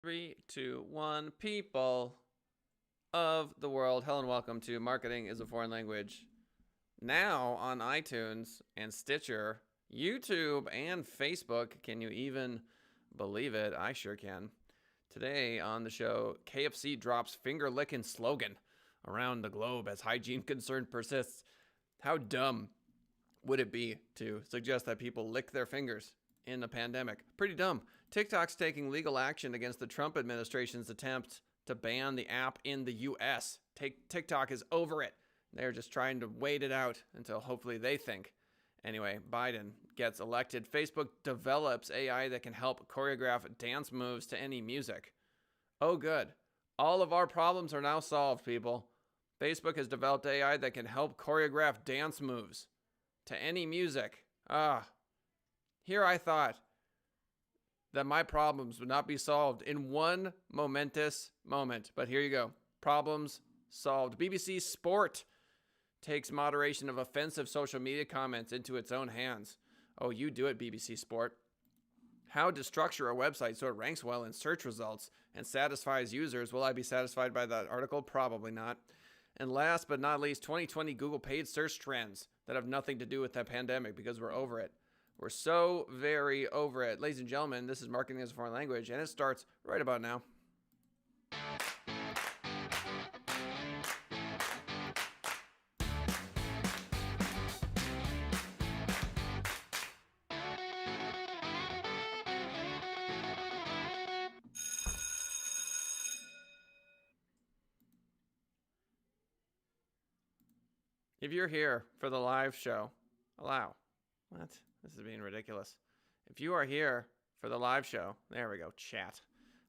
Three, two, one. People of the world, hello and welcome to Marketing is a Foreign Language. Now on iTunes and Stitcher, YouTube, and Facebook. Can you even believe it? I sure can. Today on the show, KFC drops Finger Lickin slogan around the globe as hygiene concern persists. How dumb would it be to suggest that people lick their fingers in a pandemic? Pretty dumb. TikTok's taking legal action against the Trump administration's attempt to ban the app in the US. TikTok is over it. They're just trying to wait it out until hopefully they think. Anyway, Biden gets elected. Facebook develops AI that can help choreograph dance moves to any music. Oh, good. All of our problems are now solved, people. Facebook has developed AI that can help choreograph dance moves to any music. Here I thought that my problems would not be solved in one momentous moment. But here you go. Problems solved. BBC Sport takes moderation of offensive social media comments into its own hands. Oh, you do it, BBC Sport. How to structure a website so it ranks well in search results and satisfies users. Will I be satisfied by that article? Probably not. And last but not least, 2020 Google paid search trends that have nothing to do with that pandemic because we're over it. We're so very over it. Ladies and gentlemen, this is Marketing as a Foreign Language, and it starts right about now. If you're here for the live show, allow. What? This is being ridiculous. If you are here for the live show, there we go, chat.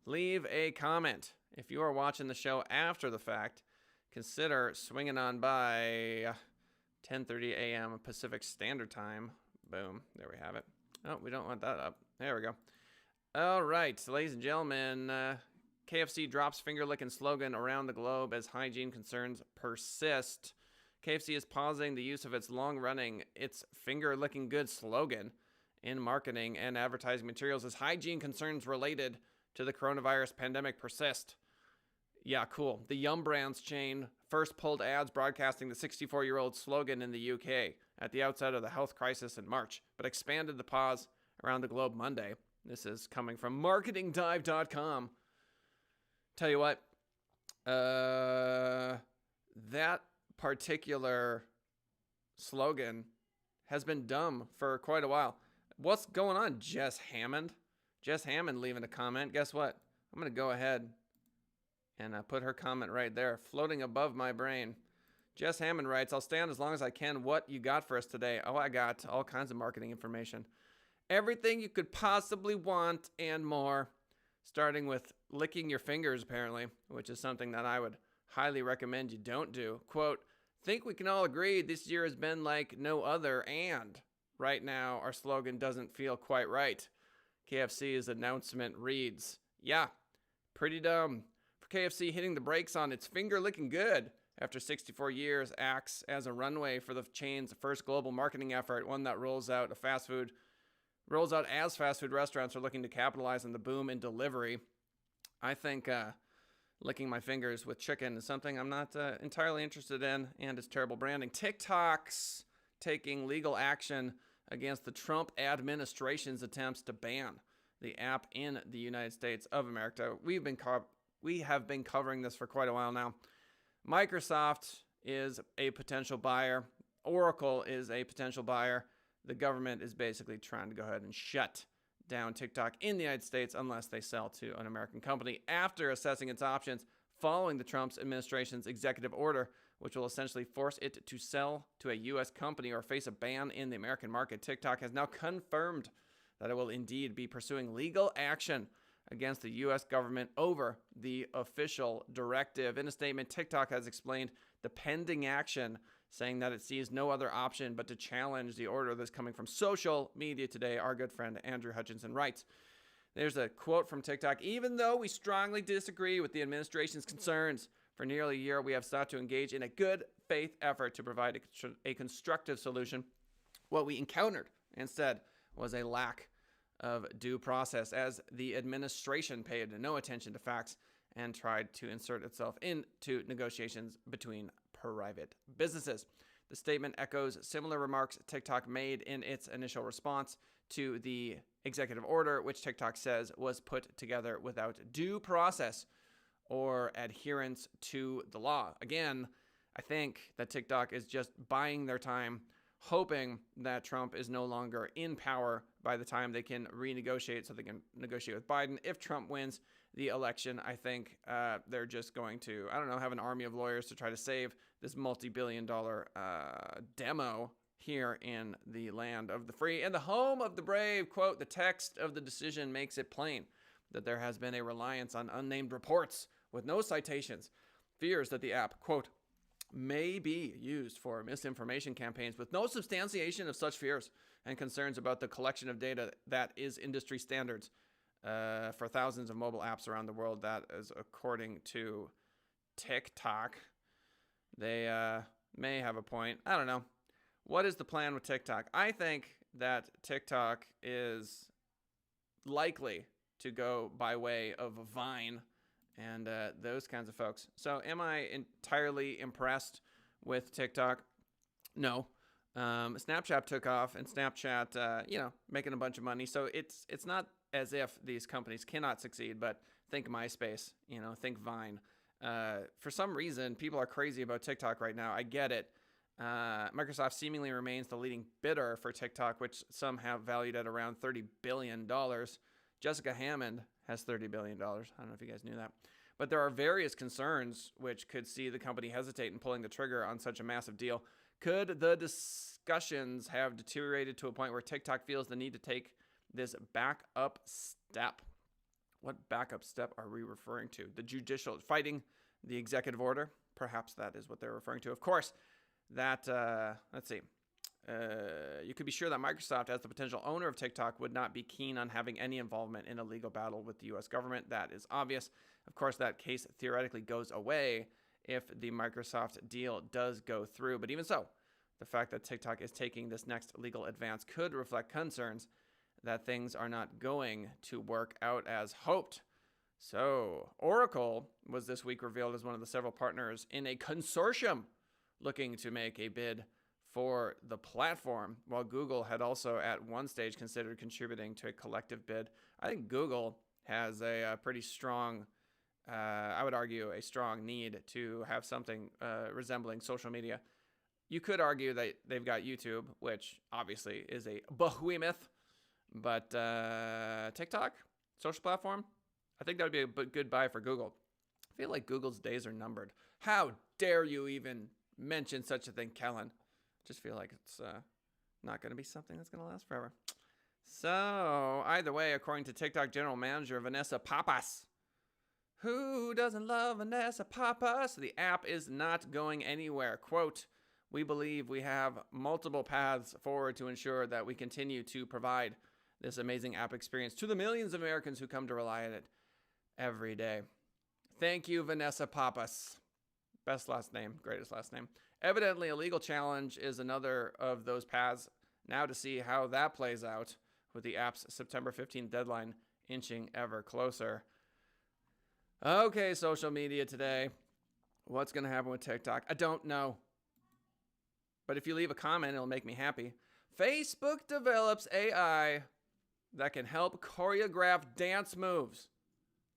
Leave a comment. If you are watching the show after the fact, consider swinging on by 10:30 a.m. Pacific Standard Time. Boom. There we have it. Oh, we don't want that up. There we go. All right, ladies and gentlemen, KFC drops finger licking slogan around the globe as hygiene concerns persist. KFC is pausing the use of its long-running "It's Finger Licking Good" slogan in marketing and advertising materials as hygiene concerns related to the coronavirus pandemic persist. Yeah, cool. The Yum Brands chain first pulled ads broadcasting the 64-year-old slogan in the UK at the outset of the health crisis in March, but expanded the pause around the globe Monday. This is coming from marketingdive.com. Tell you what, that particular slogan has been dumb for quite a while. What's going on, Jess Hammond? Jess Hammond leaving a comment. Guess what? I'm going to go ahead and put her comment right there, floating above my brain. Jess Hammond writes, I'll stand as long as I can. What you got for us today? Oh, I got all kinds of marketing information. Everything you could possibly want and more, starting with licking your fingers, apparently, which is something that I would highly recommend you don't do. Quote, think we can all agree this year has been like no other, and right now our slogan doesn't feel quite right. KFC's announcement reads, yeah, pretty dumb. For KFC hitting the brakes on its finger licking good after 64 years acts as a runway for the chain's first global marketing effort, one that rolls out as fast food restaurants are looking to capitalize on the boom in delivery. I think licking my fingers with chicken is something I'm not entirely interested in, and it's terrible branding. TikTok's taking legal action against the Trump administration's attempts to ban the app in the United States of America. We have been covering this for quite a while now. Microsoft is a potential buyer. Oracle is a potential buyer. The government is basically trying to go ahead and shut down TikTok in the United States unless they sell to an American company after assessing its options following the Trump administration's executive order, which will essentially force it to sell to a U.S. company or face a ban in the American market. TikTok has now confirmed that it will indeed be pursuing legal action against the U.S. government over the official directive. In a statement, TikTok has explained the pending action, saying that it sees no other option but to challenge the order that's coming from social media today. Our good friend Andrew Hutchinson writes, there's a quote from TikTok, even though we strongly disagree with the administration's concerns, for nearly a year we have sought to engage in a good faith effort to provide a constructive solution. What we encountered instead was a lack of due process, as the administration paid no attention to facts and tried to insert itself into negotiations between private businesses. The statement echoes similar remarks TikTok made in its initial response to the executive order, which TikTok says was put together without due process or adherence to the law. Again, I think that TikTok is just buying their time, hoping that Trump is no longer in power by the time they can renegotiate, so they can negotiate with Biden. If Trump wins the election, I think they're just going to, have an army of lawyers to try to save this multi-billion-dollar demo here in the land of the free and the home of the brave. Quote, the text of the decision makes it plain that there has been a reliance on unnamed reports with no citations, fears that the app, quote, may be used for misinformation campaigns with no substantiation of such fears, and concerns about the collection of data that is industry standards for thousands of mobile apps around the world. That is according to TikTok. They may have a point. I don't know. What is the plan with TikTok? I think that TikTok is likely to go by way of Vine and those kinds of folks. So am I entirely impressed with TikTok? No. Snapchat took off, and Snapchat, making a bunch of money. So it's not as if these companies cannot succeed, but think MySpace, think Vine. For some reason, people are crazy about TikTok right now. I get it. Microsoft seemingly remains the leading bidder for TikTok, which some have valued at around $30 billion. Jessica Hammond has $30 billion. I don't know if you guys knew that. But there are various concerns which could see the company hesitate in pulling the trigger on such a massive deal. Could the discussions have deteriorated to a point where TikTok feels the need to take this backup step? What backup step are we referring to? The judicial fighting the executive order? Perhaps that is what they're referring to. Of course, that, you could be sure that Microsoft, as the potential owner of TikTok, would not be keen on having any involvement in a legal battle with the U.S. government. That is obvious. Of course, that case theoretically goes away if the Microsoft deal does go through. But even so, the fact that TikTok is taking this next legal advance could reflect concerns that things are not going to work out as hoped. So, Oracle was this week revealed as one of the several partners in a consortium looking to make a bid for the platform, while Google had also at one stage considered contributing to a collective bid. I think Google has a pretty strong, I would argue, a strong need to have something resembling social media. You could argue that they've got YouTube, which obviously is a behemoth, but TikTok, social platform, I think that would be a good buy for Google. I feel like Google's days are numbered. How dare you even mention such a thing, Kellen? Just feel like it's not going to be something that's going to last forever. So, either way, according to TikTok general manager Vanessa Pappas, who doesn't love Vanessa Pappas? The app is not going anywhere. Quote, we believe we have multiple paths forward to ensure that we continue to provide this amazing app experience to the millions of Americans who come to rely on it every day. Thank you, Vanessa Pappas. Best last name, greatest last name. Evidently, a legal challenge is another of those paths. Now to see how that plays out, with the app's September 15th deadline inching ever closer. Okay, social media today. What's going to happen with TikTok? I don't know. But if you leave a comment, it'll make me happy. Facebook develops AI that can help choreograph dance moves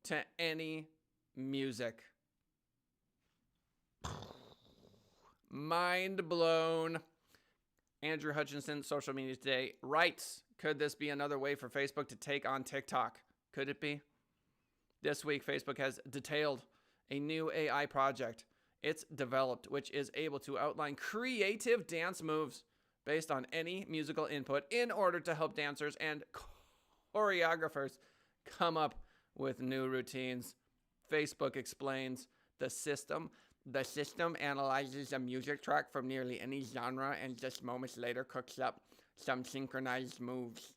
to any music. Mind blown. Andrew Hutchinson, Social Media Today, writes, could this be another way for Facebook to take on TikTok? Could it be? This week, Facebook has detailed a new AI project it's developed, which is able to outline creative dance moves based on any musical input in order to help dancers and choreographers come up with new routines. Facebook explains the system analyzes a music track from nearly any genre and just moments later cooks up some synchronized moves.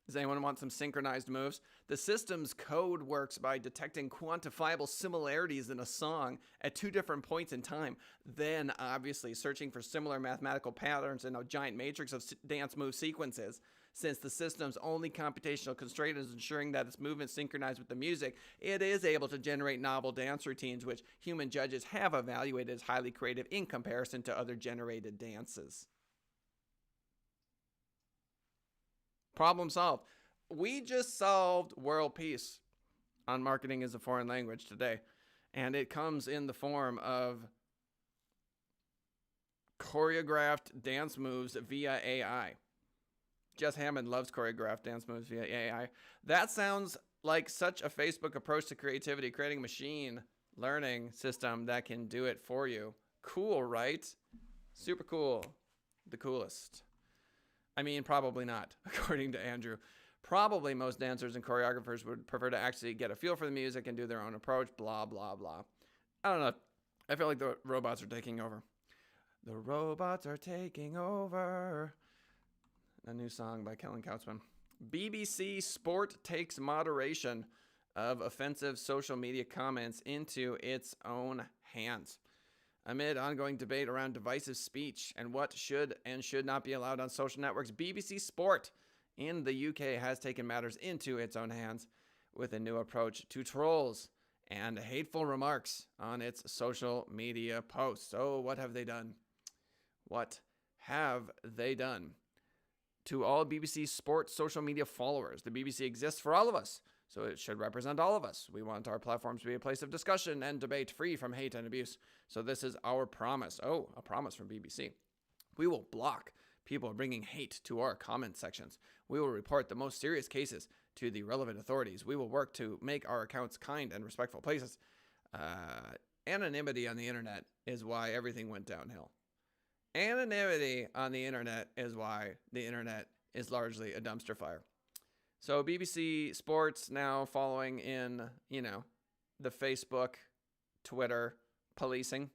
Does anyone want some synchronized moves? The system's code works by detecting quantifiable similarities in a song at two different points in time, then obviously searching for similar mathematical patterns in a giant matrix of dance move sequences. Since the system's only computational constraint is ensuring that its movements synchronize with the music, it is able to generate novel dance routines, which human judges have evaluated as highly creative in comparison to other generated dances. Problem solved. We just solved world peace on Marketing as a Foreign Language today. And it comes in the form of choreographed dance moves via AI. Jess Hammond loves choreographed dance moves via AI. That sounds like such a Facebook approach to creativity, creating a machine learning system that can do it for you. Cool, right? Super cool. The coolest. I mean, probably not, according to Andrew. Probably most dancers and choreographers would prefer to actually get a feel for the music and do their own approach, blah, blah, blah. I don't know. I feel like the robots are taking over. The robots are taking over. A new song by Kellen Kautzman. BBC Sport takes moderation of offensive social media comments into its own hands. Amid ongoing debate around divisive speech and what should and should not be allowed on social networks, BBC Sport in the UK has taken matters into its own hands with a new approach to trolls and hateful remarks on its social media posts. So what have they done? What have they done? To all BBC Sport social media followers, the BBC exists for all of us, so it should represent all of us. We want our platforms to be a place of discussion and debate free from hate and abuse. So this is our promise. Oh, a promise from BBC. We will block people bringing hate to our comment sections. We will report the most serious cases to the relevant authorities. We will work to make our accounts kind and respectful places. Anonymity on the internet is why everything went downhill. Anonymity on the internet is why the internet is largely a dumpster fire. So BBC Sports now following in, the Facebook, Twitter policing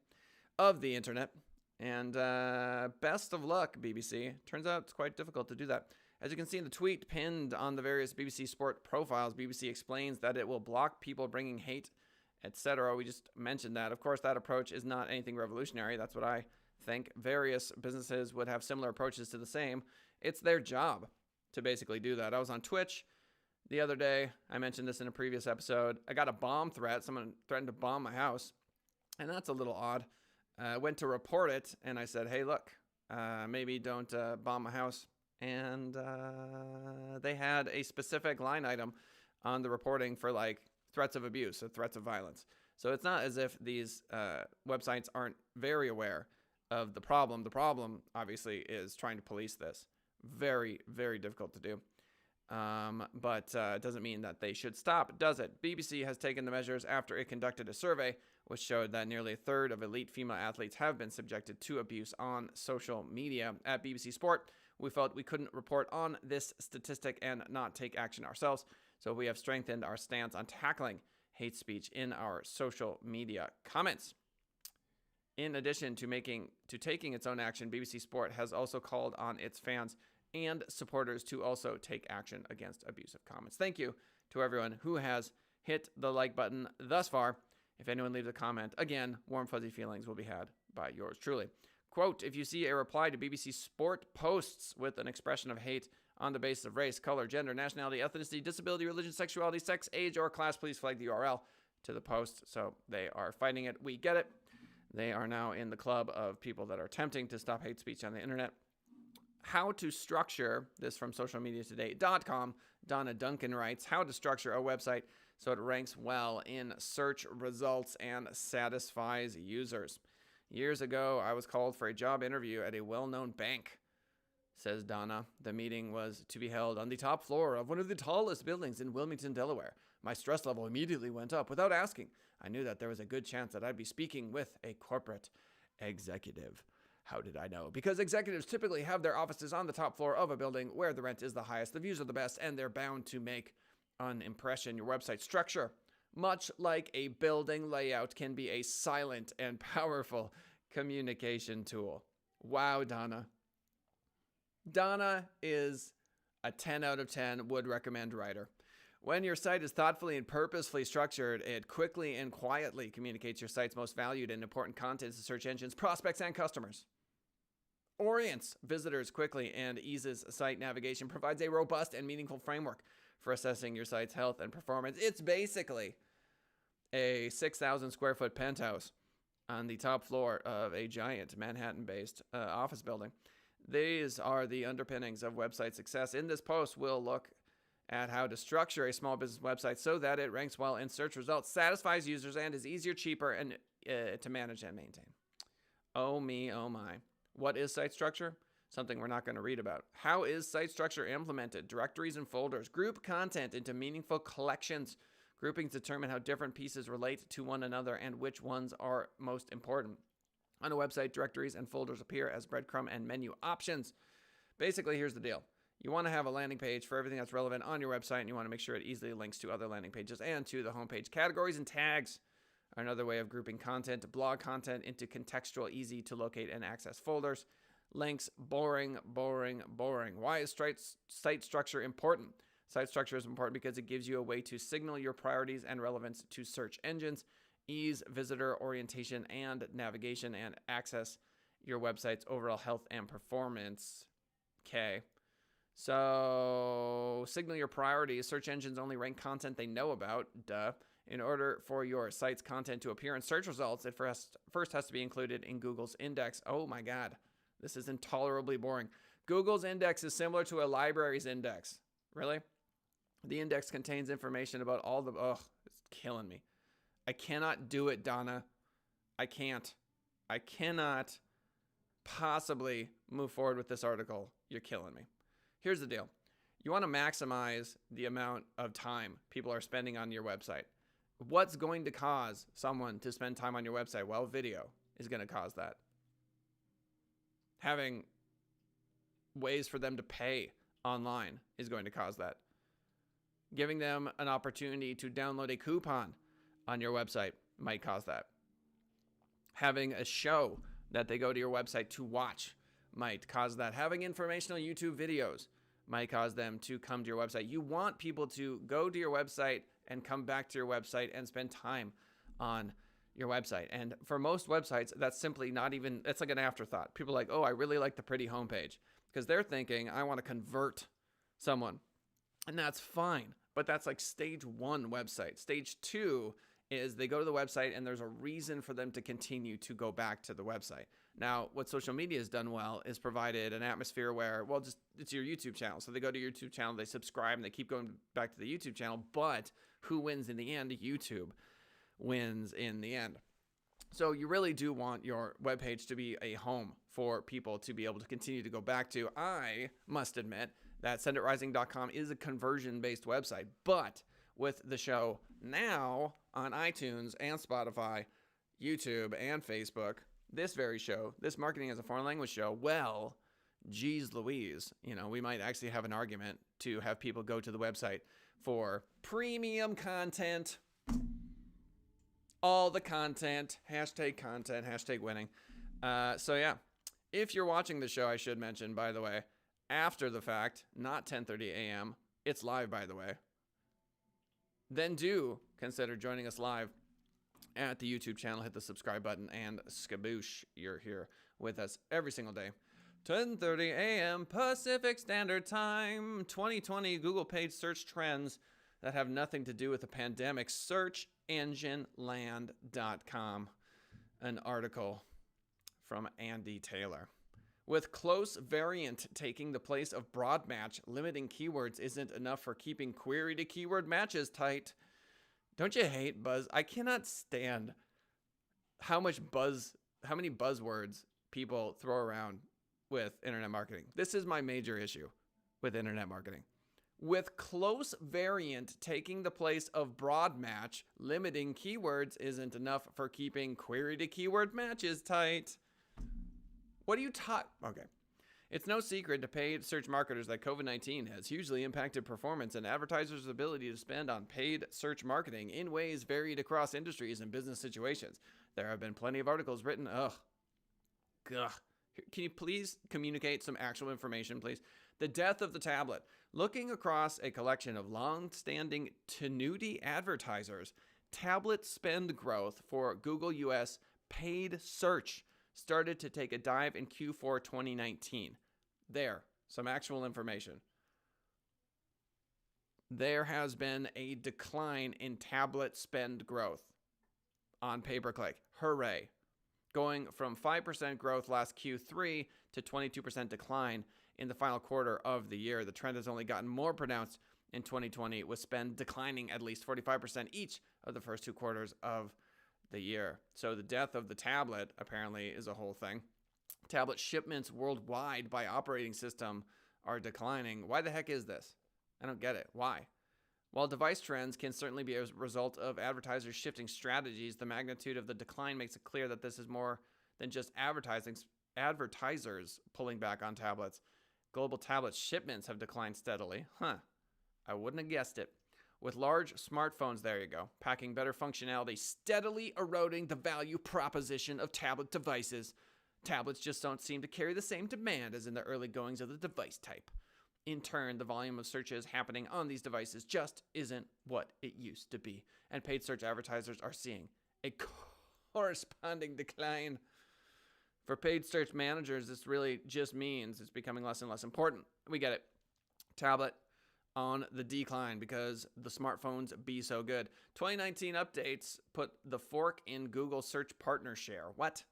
of the internet. And best of luck, BBC. Turns out it's quite difficult to do that. As you can see in the tweet pinned on the various BBC Sport profiles, BBC explains that it will block people bringing hate, etc. We just mentioned that. Of course, that approach is not anything revolutionary. That's what I think. Various businesses would have similar approaches to the same. It's their job to basically do that. I was on Twitch the other day. I mentioned this in a previous episode. I got a bomb threat. Someone threatened to bomb my house, and that's a little odd. I went to report it, and I said, hey, look, maybe don't bomb my house. And they had a specific line item on the reporting for like threats of abuse or threats of violence. So it's not as if these websites aren't very aware of the problem. The problem, obviously, is trying to police this. Very, very difficult to do. But it doesn't mean that they should stop, does it? BBC has taken the measures after it conducted a survey which showed that nearly a third of elite female athletes have been subjected to abuse on social media. At BBC Sport, we felt we couldn't report on this statistic and not take action ourselves, so we have strengthened our stance on tackling hate speech in our social media comments. In addition to taking its own action, BBC Sport has also called on its fans and supporters to also take action against abusive comments. Thank you to everyone who has hit the like button thus far. If anyone leaves a comment, again, warm fuzzy feelings will be had by yours truly. Quote, if you see a reply to BBC Sport posts with an expression of hate on the basis of race, color, gender, nationality, ethnicity, disability, religion, sexuality, sex, age, or class, please flag the URL to the post. So they are fighting it. We get it. They are now in the club of people that are attempting to stop hate speech on the internet. How to structure, this from socialmediatoday.com, Donna Duncan writes, how to structure a website so it ranks well in search results and satisfies users. Years ago, I was called for a job interview at a well-known bank, says Donna. The meeting was to be held on the top floor of one of the tallest buildings in Wilmington, Delaware. My stress level immediately went up without asking. I knew that there was a good chance that I'd be speaking with a corporate executive. How did I know? Because executives typically have their offices on the top floor of a building where the rent is the highest, the views are the best, and they're bound to make an impression. Your website structure, much like a building layout, can be a silent and powerful communication tool. Wow, Donna. Donna is a 10 out of 10 would recommend writer. When your site is thoughtfully and purposefully structured, it quickly and quietly communicates your site's most valued and important content to search engines, prospects, and customers. orients visitors quickly and eases site navigation, provides a robust and meaningful framework for assessing your site's health and performance. It's basically a 6,000 square foot penthouse on the top floor of a giant Manhattan-based office building. These are the underpinnings of website success. In this post, we'll look at how to structure a small business website so that it ranks well in search results, satisfies users, and is easier, cheaper, and to manage and maintain. Oh me, oh my. What is site structure? Something we're not going to read about. How is site structure implemented? Directories and folders. Group content into meaningful collections. Groupings determine how different pieces relate to one another and which ones are most important. On a website, directories and folders appear as breadcrumb and menu options. Basically, here's the deal. You want to have a landing page for everything that's relevant on your website, and you want to make sure it easily links to other landing pages and to the homepage. Categories and tags are another way of grouping content. Blog content into contextual, easy to locate and access folders. Links, boring, boring, boring. Why is site structure important? Site structure is important because it gives you a way to signal your priorities and relevance to search engines, ease visitor orientation and navigation, and access your website's overall health and performance. Okay. So, signal your priorities. Search engines only rank content they know about. Duh. In order for your site's content to appear in search results, it first has to be included in Google's index. Oh my God. This is intolerably boring. Google's index is similar to a library's index. Really? The index contains information about all the... Ugh, it's killing me. I cannot do it, Donna. I can't. I cannot possibly move forward with this article. You're killing me. Here's the deal. You want to maximize the amount of time people are spending on your website. What's going to cause someone to spend time on your website? Well, video is going to cause that. Having ways for them to pay online is going to cause that. Giving them an opportunity to download a coupon on your website might cause that. Having a show that they go to your website to watch might cause that. Having informational YouTube videos might cause them to come to your website. You want people to go to your website and come back to your website and spend time on your website. And for most websites, that's simply not even, it's like an afterthought. People are like, oh, I really like the pretty homepage, because they're thinking, I want to convert someone. And that's fine. But that's like stage one website. Stage two is they go to the website and there's a reason for them to continue to go back to the website. Now, what social media has done well is provided an atmosphere where, well, just it's your YouTube channel. So they go to your YouTube channel, they subscribe, and they keep going back to the YouTube channel. But who wins in the end? YouTube wins in the end. So you really do want your webpage to be a home for people to be able to continue to go back to. I must admit that senditrising.com is a conversion-based website, but with the show now on iTunes and Spotify, YouTube and Facebook, this very show, this Marketing as a Foreign Language show, well, geez Louise, we might actually have an argument to have people go to the website for premium content, all the content, hashtag winning. So yeah, if you're watching the show, I should mention, by the way, after the fact, not 10:30 a.m., it's live, by the way, then do consider joining us live at the YouTube channel. Hit the subscribe button and skaboosh, you're here with us every single day. 10:30 a.m. Pacific Standard Time, 2020 Google page search trends that have nothing to do with the pandemic. SearchEngineLand.com, an article from Andy Taylor. With close variant taking the place of broad match, limiting keywords isn't enough for keeping query to keyword matches tight. Don't you hate buzz? I cannot stand how many buzzwords people throw around with internet marketing. This is my major issue with internet marketing. With close variant taking the place of broad match, limiting keywords isn't enough for keeping query to keyword matches tight. What are you Okay. It's no secret to paid search marketers that COVID-19 has hugely impacted performance and advertisers' ability to spend on paid search marketing in ways varied across industries and business situations. There have been plenty of articles written. Can you please communicate some actual information, please? The death of the tablet. Looking across a collection of long-standing tenuity advertisers, tablet spend growth for Google US paid search started to take a dive in Q4 2019. There, some actual information. There has been a decline in tablet spend growth on pay-per-click. Hooray. Going from 5% growth last Q3 to 22% decline in the final quarter of the year. The trend has only gotten more pronounced in 2020, with spend declining at least 45% each of the first 2 quarters of the year. So the death of the tablet apparently is a whole thing. Tablet shipments worldwide by operating system are declining. Why the heck is this? I don't get it. Why? While device trends can certainly be a result of advertisers shifting strategies, the magnitude of the decline makes it clear that this is more than just advertisers pulling back on tablets. Global tablet shipments have declined steadily. I wouldn't have guessed it. With large smartphones, there you go, packing better functionality, steadily eroding the value proposition of tablet devices. Tablets just don't seem to carry the same demand as in the early goings of the device type. In turn, the volume of searches happening on these devices just isn't what it used to be, and paid search advertisers are seeing a corresponding decline. For paid search managers, this really just means it's becoming less and less important. We get it. Tablet on the decline because the smartphones be so good. 2019 updates put the fork in Google search partner share. What?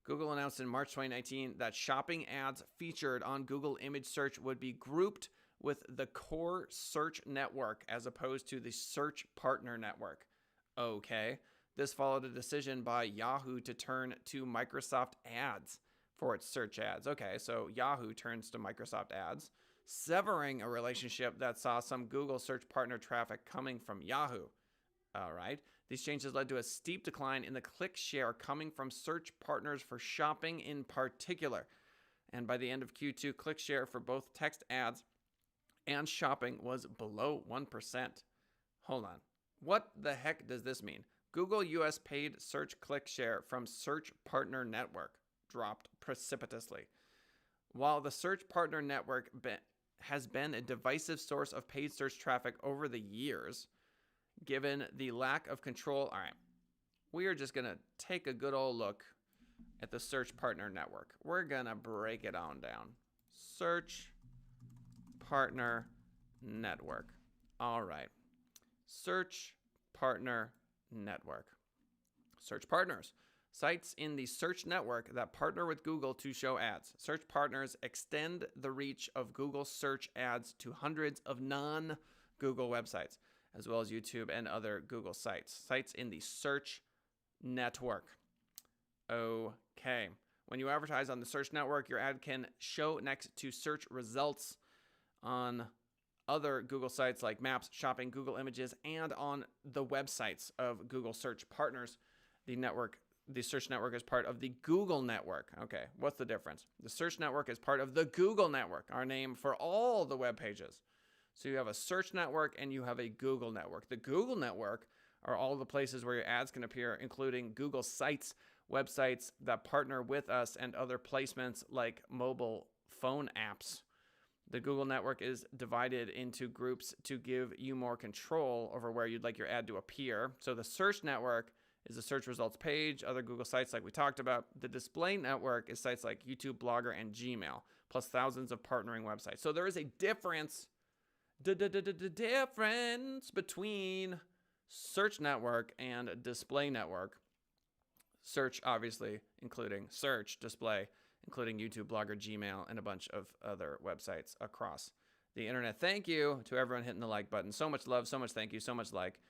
Google announced in March 2019 that shopping ads featured on Google image search would be grouped with the core search network as opposed to the search partner network. Okay. This followed a decision by Yahoo to turn to Microsoft Ads for its search ads. Okay, so Yahoo turns to Microsoft Ads, severing a relationship that saw some Google search partner traffic coming from Yahoo. All right. These changes led to a steep decline in the click share coming from search partners for shopping in particular. And by the end of Q2, click share for both text ads and shopping was below 1%. Hold on. What the heck does this mean? Google US paid search click share from search partner network dropped precipitously. While the search partner network has been a divisive source of paid search traffic over the years, given the lack of control. All right, we are just going to take a good old look at the search partner network. We're going to break it on down. Search partner network. All right. Search partner network. Search partners. Sites in the search network that partner with Google to show ads. Search partners extend the reach of Google search ads to hundreds of non-Google websites, as well as YouTube and other Google sites. Sites in the search network. Okay. When you advertise on the search network, your ad can show next to search results on other Google sites like Maps, Shopping, Google Images, and on the websites of Google search partners. The search network is part of the Google network. Okay, what's the difference? The search network is part of the Google network, our name for all the web pages. So you have a search network and you have a Google network. The Google network are all the places where your ads can appear, including Google sites, websites that partner with us, and other placements like mobile phone apps. The Google network is divided into groups to give you more control over where you'd like your ad to appear. So the search network is the search results page, other Google sites like we talked about. The display network is sites like YouTube, Blogger, and Gmail, plus thousands of partnering websites. So there is a difference between search network and display network. Search, obviously, including search, display, including YouTube, Blogger, Gmail, and a bunch of other websites across the internet. Thank you to everyone hitting the like button. So much love, so much thank you, so much like.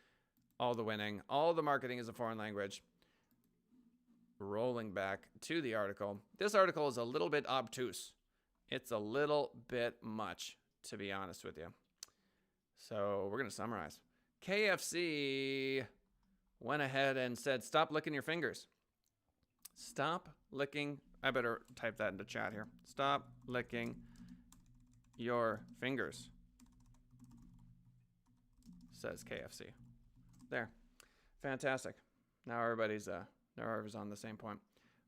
All the winning, all the marketing is a foreign language. Rolling back to the article. This article is a little bit obtuse. It's a little bit much, to be honest with you. So we're going to summarize. KFC went ahead and said, stop licking your fingers. Stop licking. I better type that into chat here. Stop licking your fingers, says KFC. There. Fantastic. Now everybody's on the same point,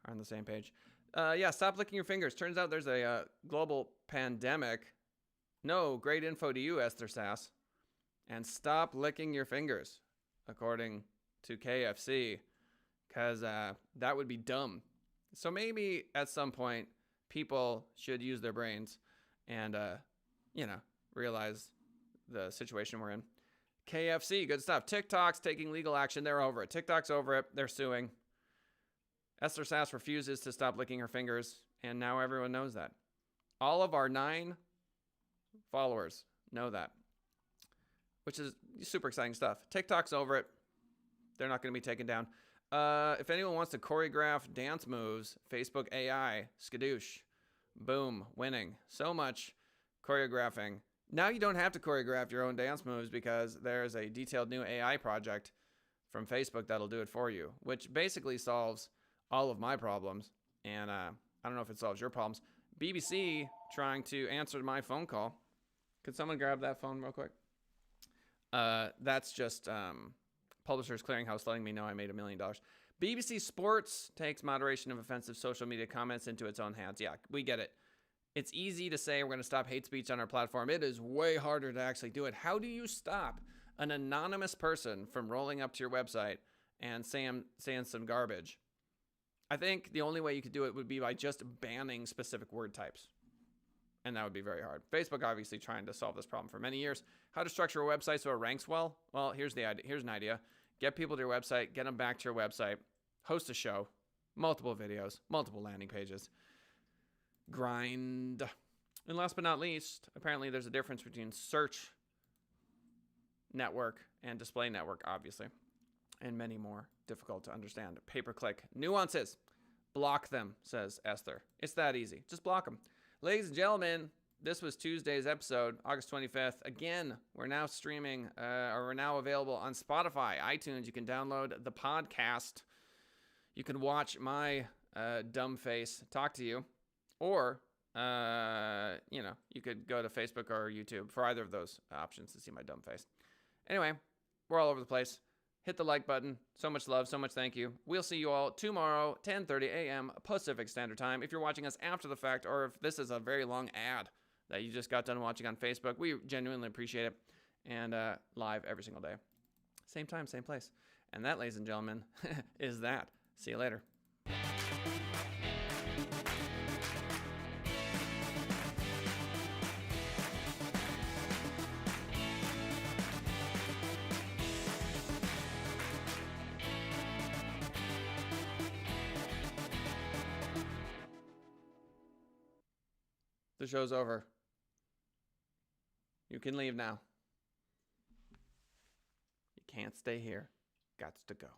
or on the same page. Yeah, stop licking your fingers. Turns out there's a global pandemic. No, great info to you, Esther Sass. And stop licking your fingers, according to KFC, because that would be dumb. So maybe at some point, people should use their brains and, realize the situation we're in. KFC, good stuff. TikTok's taking legal action. They're over it. TikTok's over it. They're suing. Esther Sass refuses to stop licking her fingers, and now everyone knows that. All of our 9 followers know that, which is super exciting stuff. TikTok's over it. They're not going to be taken down. If anyone wants to choreograph dance moves, Facebook AI, skadoosh, boom, winning. So much choreographing. Now you don't have to choreograph your own dance moves because there's a detailed new AI project from Facebook that'll do it for you, which basically solves all of my problems. And I don't know if it solves your problems. BBC trying to answer my phone call. Could someone grab that phone real quick? That's just Publishers Clearinghouse letting me know I made $1 million. BBC Sports takes moderation of offensive social media comments into its own hands. Yeah, we get it. It's easy to say we're going to stop hate speech on our platform. It is way harder to actually do it. How do you stop an anonymous person from rolling up to your website and saying some garbage? I think the only way you could do it would be by just banning specific word types. And that would be very hard. Facebook obviously trying to solve this problem for many years. How to structure a website so it ranks well? Well, here's the idea. Here's an idea. Get people to your website, get them back to your website, host a show, multiple videos, multiple landing pages. Grind. And last but not least, apparently there's a difference between search network and display network, obviously, and many more difficult to understand. Pay-per-click. Nuances. Block them, says Esther. It's that easy. Just block them. Ladies and gentlemen, this was Tuesday's episode, August 25th. Again, we're now streaming, or we're now available on Spotify, iTunes. You can download the podcast. You can watch my dumb face talk to you. Or, you could go to Facebook or YouTube for either of those options to see my dumb face. Anyway, we're all over the place. Hit the like button. So much love, so much thank you. We'll see you all tomorrow, 10:30 a.m. Pacific Standard Time. If you're watching us after the fact, or if this is a very long ad that you just got done watching on Facebook, we genuinely appreciate it. And live every single day. Same time, same place. And that, ladies and gentlemen, is that. See you later. The show's over. You can leave now. You can't stay here. Gots to go.